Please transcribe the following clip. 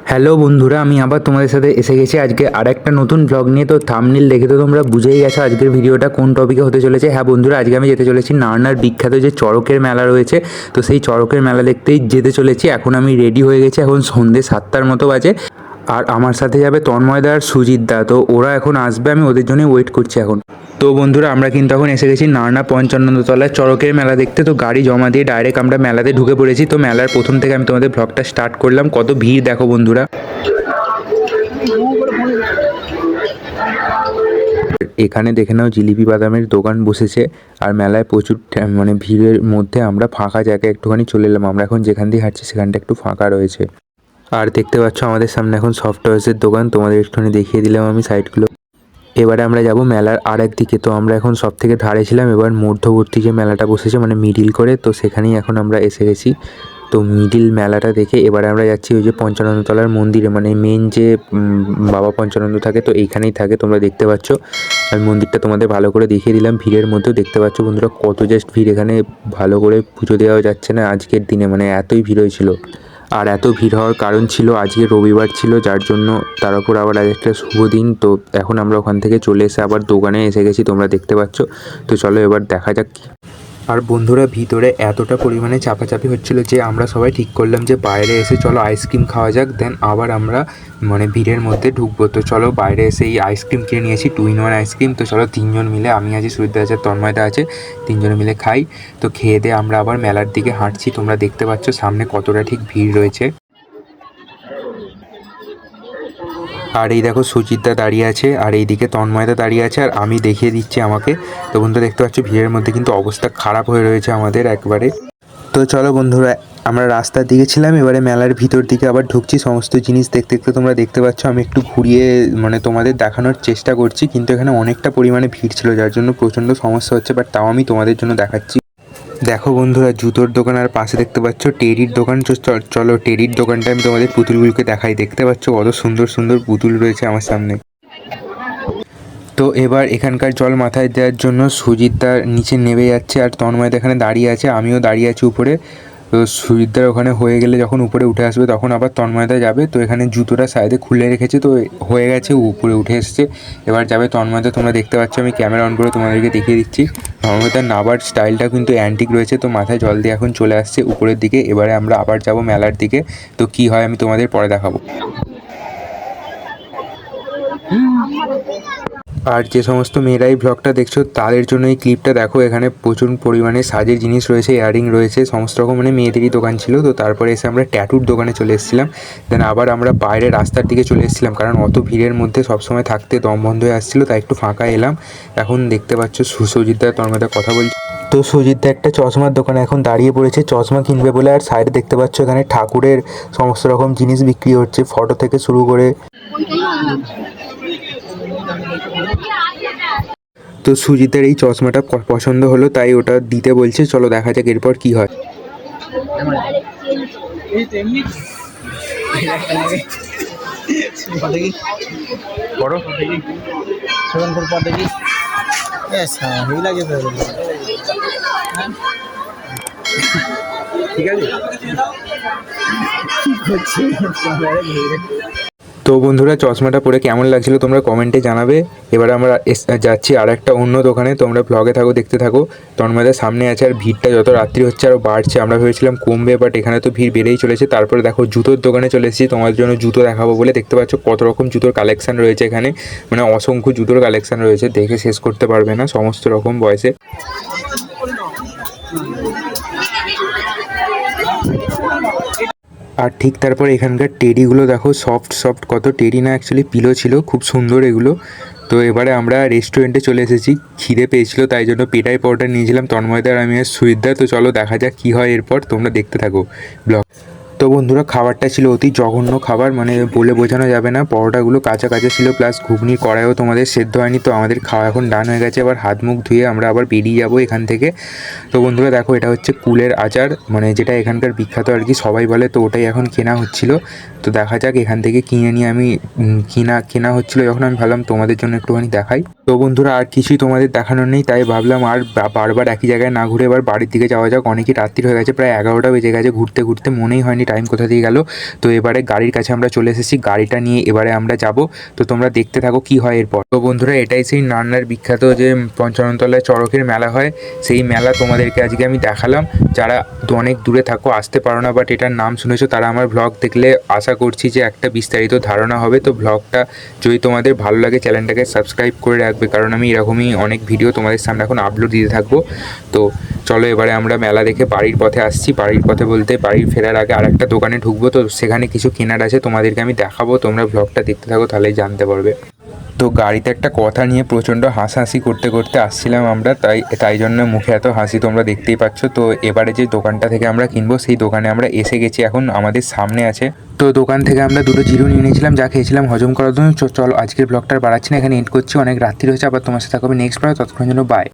Hello বন্ধুরা, আমি আবার তোমাদের সাথে এসে গেছি আজকে আরেকটা নতুন ব্লগ নিয়ে। তো থাম্বনেল দেখে তো তোমরা বুঝেই গেছো আজকের ভিডিওটা কোন টপিকে হতে চলেছে। হ্যাঁ বন্ধুরা, আজকে আমি যেতে চলেছি নারনার বিখ্যাত যে চড়কের মেলা রয়েছে, তো সেই চড়কের মেলা দেখতেই যেতে চলেছি। এখন আমি রেডি হয়ে গেছি, এখন সন্ধ্যে 7টার মতো বাজে। আর আমার সাথে যাবে তন্ময়দা আর সুজিতদা, তো ওরা এখন আসবে, আমি ওদের জন্যই ওয়েট করছি এখন। তো বন্ধুরা, আমরা কিন্তু এখন এসে গেছি নারনা পঞ্চানন্দতলায় চড়কের মেলা দেখতে। তো গাড়ি জমা দিয়ে ডাইরেক্ট আমরা মেলাতে ঢুকে পড়েছি। তো মেলার প্রথম থেকে আমি তোমাদের ব্লগটা স্টার্ট করলাম। কত ভিড় দেখো বন্ধুরা। এখানে দেখে নাও জিলিপি বাদামের দোকান বসেছে। আর মেলায় প্রচুর মানে ভিড়ের মধ্যে আমরা ফাঁকা জায়গায় একটুখানি চলে এলাম। আমরা এখন যেখান দিয়ে হাঁটছি সেখানটা একটু ফাঁকা রয়েছে। আর দেখতে পাচ্ছ আমাদের সামনে এখন সফটওয়্যার্সের দোকান, তোমাদের একটুখানি দেখিয়ে দিলাম আমি সাইডগুলো। এবারে আমরা যাব মেলার আর একদিকে। তো আমরা এখন সব থেকে ধারে ছিলাম, এবার মধ্যবর্তী যে মেলাটা বসেছে মানে মিডিল করে, তো সেখানেই এখন আমরা এসে গেছি। তো মিডিল মেলাটা দেখে এবারে আমরা যাচ্ছি ওই যে পঞ্চানন্দতলার মন্দিরে, মানে মেন যে বাবা পঞ্চানন্দ থাকে, তো এইখানেই থাকে, তোমরা দেখতে পাচ্ছ। আর মন্দিরটা তোমাদের ভালো করে দেখিয়ে দিলাম। ভিড়ের মধ্যেও দেখতে পাচ্ছ বন্ধুরা কত জাস্ট ভিড়, এখানে ভালো করে পুজো দেওয়া যাচ্ছে না আজকের দিনে, মানে এতই ভিড় হয়েছিল। আর এত ভিড় হওয়ার কারণ ছিল আজকে রবিবার ছিল, যার জন্য তার উপর আবার আজ একটা শুভ দিন। তো এখন আমরা ওখান থেকে চলে এসে আবার দোকানে এসে গেছি, তোমরা দেখতে পাচ্ছ। তো চলো এবার দেখা যাক। আর বন্ধুরা, ভিতরে এতটা পরিমাণে চাপাচাপি হচ্ছিল যে আমরা সবাই ঠিক করলাম যে বাইরে এসে চলো আইসক্রিম খাওয়া যাক, দেন আবার আমরা মানে ভিড়ের মধ্যে ঢুকবো। তো চলো বাইরে এসে এই আইসক্রিম কিনে নিয়েছি, 2-in-1 আইসক্রিম। তো চলো তিনজন মিলে, আমি আছি, সুজিতদা আছে, তন্ময়দা আছে, তিনজনে মিলে খাই। তো খেয়ে দিয়ে আমরা আবার মেলার দিকে হাঁটছি। তোমরা দেখতে পাচ্ছ সামনে কতটা ঠিক ভিড় রয়েছে। আর এই দেখো সুজিতদা দাঁড়িয়ে আছে, আর এইদিকে তন্ময়দা দাঁড়িয়ে আছে, আর আমি দেখিয়ে দিচ্ছি আমাকে। তো বন্ধুরা দেখতে পাচ্ছ ভিড়ের মধ্যে কিন্তু অবস্থা খারাপ হয়ে রয়েছে আমাদের একবারে। তো চলো বন্ধুরা, আমরা রাস্তার দিকে ছিলাম, এবারে মেলার ভিতর দিকে আবার ঢুকছি। সমস্ত জিনিস দেখতে দেখতে তোমরা দেখতে পাচ্ছ, আমি একটু ঘুরিয়ে মানে তোমাদের দেখানোর চেষ্টা করছি, কিন্তু এখানে অনেকটা পরিমাণে ভিড় ছিল যার জন্য প্রচণ্ড সমস্যা হচ্ছে, বাট তাও আমি তোমাদের জন্য দেখাচ্ছি। দেখো বন্ধুরা, জুতোর দোকান, আর পাশে দেখতে পাচ্ছ টেডির দোকান। চলো টেডির দোকানটা আমি তোমাদের পুতুলগুলোকে দেখাই। দেখতে পাচ্ছ কত সুন্দর সুন্দর পুতুল রয়েছে আমার সামনে। তো এবার এখানকার জল মাথায় দেওয়ার জন্য সুজিতদার নিচে নেমে যাচ্ছে, আর তন্ময়দা এখানে দাঁড়িয়ে আছে, আমিও দাঁড়িয়ে আছি উপরে। তো সুজিতদার ওখানে হয়ে গেলে যখন উপরে উঠে আসবে তখন আবার তন্ময়দা যাবে। তো এখানে জুতোটা সাইডে খুলে রেখেছে, তো হয়ে গেছে, উপরে উঠে এসছে, এবার যাবে তন্ময়দা। তোমরা দেখতে পাচ্ছ, আমি ক্যামেরা অন করে তোমাদেরকে দেখিয়ে দিচ্ছি। তন্ময়দার নাবার স্টাইলটা কিন্তু অ্যান্টিক রয়েছে। তো মাথায় জল দিয়ে এখন চলে আসছে উপরের দিকে। এবারে আমরা আবার যাব মেলার দিকে। তো কি হয় আমি তোমাদের পরে দেখাবো। আর যে সমস্ত মেয়েরাই ব্লগটা দেখছো তাদের জন্য এই ক্লিপটা দেখো। এখানে প্রচুর পরিমাণে সাজের জিনিস রয়েছে, ইয়াররিং রয়েছে, সমস্ত রকম মানে মেয়েদেরই দোকান ছিল। তো তারপরে এসে আমরা ট্যাটুর দোকানে চলে এসেছিলাম। দেন আবার আমরা বাইরে রাস্তার দিকে চলে এসেছিলাম, কারণ অত ভিড়ের মধ্যে সবসময় থাকতে দম বন্ধ হয়ে আসছিলো, তাই একটু ফাঁকা এলাম। এখন দেখতে পাচ্ছ সুজিতদা তন্ময়দা কথা বলছি। তো সুজিতদা একটা চশমার দোকানে এখন দাঁড়িয়ে পড়েছে চশমা কিনবে বলে। আর সাইডে দেখতে পাচ্ছ এখানে ঠাকুরের সমস্ত রকম জিনিস বিক্রি হচ্ছে, ফটো থেকে শুরু করে। তো সুজিতের এই চশমাটা পছন্দ হলো, তাই ওটা দিতে বলছে। চলো দেখা যাক এরপর কি হয়। ঠিক আছে। তো বন্ধুরা, চশমাটা পরে কেমন লাগছিল তোমরা কমেন্টে জানাবে। এবার আমরা যাচ্ছি আর একটা অন্য দোকানে, তোমরা ব্লগে থাকো, দেখতে থাকো। তন্ময়দার সামনে আছে, আর ভিড়টা যত রাত্রি হচ্ছে আরও বাড়ছে। আমরা ভেবেছিলাম কমবে, বাট এখানে তো ভিড় বেড়েই চলেছে। তারপরে দেখো জুতোর দোকানে চলে এসেছি তোমার জন্য জুতো দেখাবো বলে। দেখতে পাচ্ছ কত রকম জুতোর কালেকশান রয়েছে এখানে, মানে অসংখ্য জুতোর কালেকশান রয়েছে, দেখে শেষ করতে পারবে না, সমস্ত রকম বয়সে। আর ঠিক তারপর এখানকার টেডিগুলো দেখো, সফট সফট, কত টেডি না অ্যাকচুয়ালি পিলো ছিল, খুব সুন্দর এগুলো। তো এবারে আমরা রেস্টুরেন্টে চলে এসেছি, খিদে পেয়েছিল তাই জন্য পেটাই পরোটা নিয়েছিলাম তন্ময়দা আর আমি আর সুজিতদা। তো চলো দেখা যাক কী হয় এরপর, তোমরা দেখতে থাকো ব্লগ। তো বন্ধুরা খাবারটা ছিল অতি জঘন্য খাবার, মানে বলে বোঝানো যাবে না। পরোটাগুলো কাঁচা কাঁচা ছিল, প্লাস ঘুগনির কড়াইও তোমাদের সেদ্ধ হয়নি। তো আমাদের খাওয়া এখন ডান হয়ে গেছে, এবার হাত মুখ ধুয়ে আমরা আবার বেরিয়ে যাব এখান থেকে। তো বন্ধুরা দেখো, এটা হচ্ছে কুলের আচার, মানে যেটা এখানকার বিখ্যাত আর কি, সবাই বলে। তো ওটাই এখন কেনা হচ্ছিল। তো দেখা যাক, এখান থেকে কিনে নিয়ে আমি কেনা হচ্ছিলো যখন, আমি ভাবলাম তোমাদের জন্য একটুখানি দেখাই। তো বন্ধুরা আর কিছুই তোমাদের দেখানোর নেই, তাই ভাবলাম আর বারবার একই জায়গায় না ঘুরে এবার বাড়ির দিকে যাওয়া যাক। অনেকই রাত্রি হয়ে গেছে, প্রায় 11টা বেজে গেছে। ঘুরতে ঘুরতে মনেই হয়নি টাইম কোথা দিয়ে গেল। তো এবারে গাড়ির কাছে আমরা চলে এসেছি, গাড়িটা নিয়ে এবারে আমরা যাব। তো তোমরা দেখতে থাকো কি হয় এরপর। তো বন্ধুরা এটাই সেই নান্নার বিখ্যাত যে পঞ্চাননতলায় চড়কের মেলা হয়, সেই মেলা তোমাদেরকে আজকে আমি দেখালাম। যারা অনেক দূরে থাকো, আসতে পারো না, বাট এটার নাম শুনেছো, তারা আমার ব্লগ দেখলে আশা করছি যে একটা বিস্তারিত ধারণা হবে। তো ব্লগটা যদি তোমাদের ভালো লাগে, চ্যানেলটাকে সাবস্ক্রাইব করে রাখবে, কারণ আমি এরকমই অনেক ভিডিও তোমাদের সামনে এখন আপলোড দিতে থাকবো। তো চলো এবারে আমরা মেলা দেখে বাড়ির পথে আসছি। বাড়ির পথে বলতে বাড়ির ফেরার আগে আর একটা দোকানে ঢুকবো, তো সেখানে কিছু কেনার আছে, তোমাদেরকে আমি দেখাবো। তোমরা ব্লগটা দেখতে থাকো, তাহলেই জানতে পারবে। তো গাড়িতে একটা কথা নিয়ে প্রচণ্ড হাসাহাসি করতে করতে আসছিলাম আমরা, তাই জন্য মুখে এত হাসি তোমরা দেখতেই পাচ্ছ। তো এবারে যে দোকানটা থেকে আমরা কিনবো, সেই দোকানে আমরা এসে গেছি, এখন আমাদের সামনে আছে। তো দোকান থেকে আমরা দুটো জিরো নিয়ে নিয়েছিলাম, যা খেয়েছিলাম হজম করার জন্য। চলো আজকের ব্লগটা বাড়াচ্ছি না, এখানে এন্ড করছি। অনেক রাত্রি হয়েছে, আবার তোমার সাথে হবে নেক্সট ব্লগ। ততক্ষণ জন্য বাই।